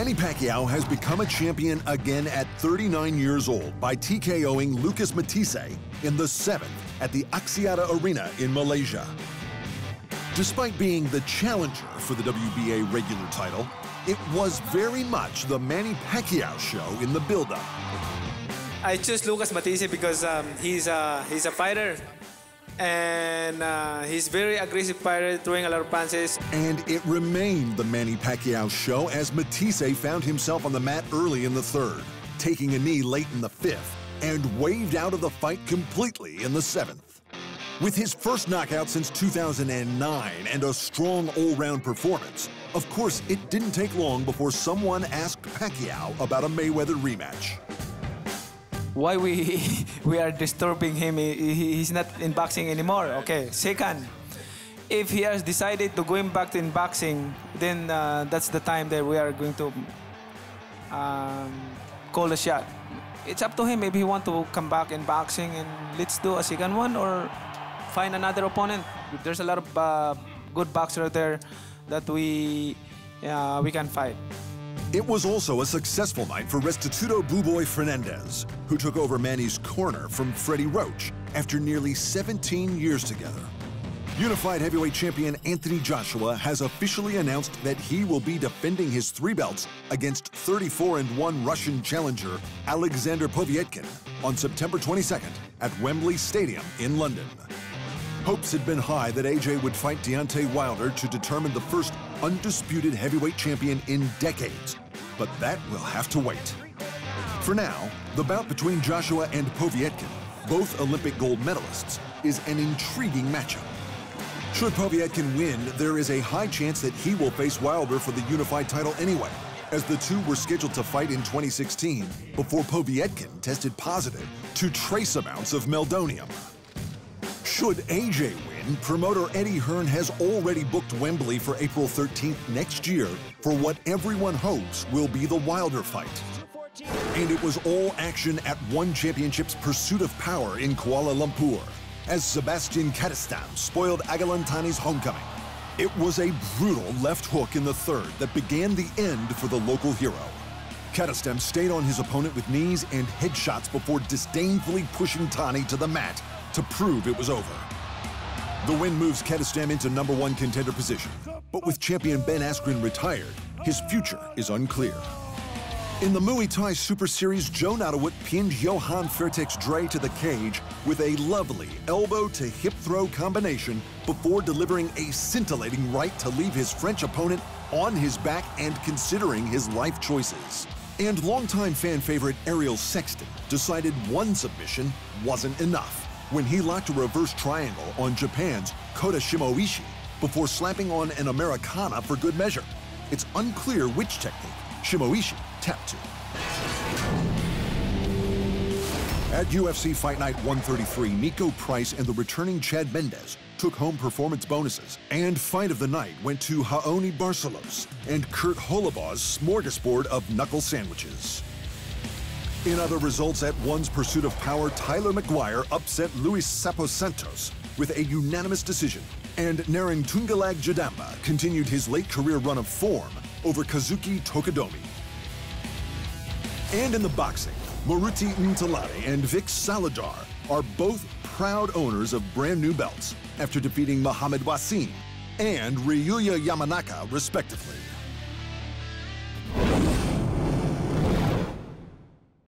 Manny Pacquiao has become a champion again at 39 years old by TKOing Lucas Matisse in the 7th at the Axiata Arena in Malaysia. Despite being the challenger for the WBA regular title, it was very much the Manny Pacquiao show in the build-up. I choose Lucas Matisse because he's a fighter, and he's very aggressive fighter, throwing a lot of punches. And it remained the Manny Pacquiao show as Matisse found himself on the mat early in the 3rd, taking a knee late in the 5th, and waved out of the fight completely in the 7th. With his first knockout since 2009 and a strong all-round performance, of course, it didn't take long before someone asked Pacquiao about a Mayweather rematch. Why we are disturbing him? He's not in boxing anymore. Okay. Second, if he has decided to go back to in boxing, then that's the time that we are going to call the shot. It's up to him. Maybe he want to come back in boxing and let's do a second one or find another opponent. There's a lot of good boxers there that we can fight. It was also a successful night for Restituto Buboy Fernandez, who took over Manny's corner from Freddie Roach after nearly 17 years together. Unified heavyweight champion Anthony Joshua has officially announced that he will be defending his 3 belts against 34-1 Russian challenger Alexander Povetkin on September 22nd at Wembley Stadium in London. Hopes had been high that AJ would fight Deontay Wilder to determine the first undisputed heavyweight champion in decades, but that will have to wait. For now, the bout between Joshua and Povetkin, both Olympic gold medalists, is an intriguing matchup. Should Povetkin win, there is a high chance that he will face Wilder for the unified title anyway, as the two were scheduled to fight in 2016 before Povetkin tested positive to trace amounts of meldonium. Should AJ win, promoter Eddie Hearn has already booked Wembley for April 13th next year for what everyone hopes will be the Wilder fight. And it was all action at One Championship's Pursuit of Power in Kuala Lumpur, as Sebastian Katastam spoiled Agalantani's homecoming. It was a brutal left hook in the 3rd that began the end for the local hero. Katastam stayed on his opponent with knees and headshots before disdainfully pushing Tani to the mat to prove it was over. The win moves Katastam into #1 contender position, but with champion Ben Askren retired, his future is unclear. In the Muay Thai Super Series, Joe Nadawut pinned Johan Fairtex Dre to the cage with a lovely elbow-to-hip throw combination before delivering a scintillating right to leave his French opponent on his back and considering his life choices. And longtime fan favorite Ariel Sexton decided one submission wasn't enough when he locked a reverse triangle on Japan's Kota Shimoishi before slapping on an Americana for good measure. It's unclear which technique Shimoishi tapped to. At UFC Fight Night 133, Nico Price and the returning Chad Mendes took home performance bonuses, and fight of the night went to Raoni Barcelos and Kurt Holobaugh's smorgasbord of knuckle sandwiches. In other results at One's Pursuit of Power, Tyler McGuire upset Luis Sapos Santos with a unanimous decision, and Narantungalag Jadamba continued his late career run of form over Kazuki Tokodomi. And in the boxing, Moruti Mtalade and Vic Saladar are both proud owners of brand new belts after defeating Mohamed Wasim and Ryuya Yamanaka, respectively.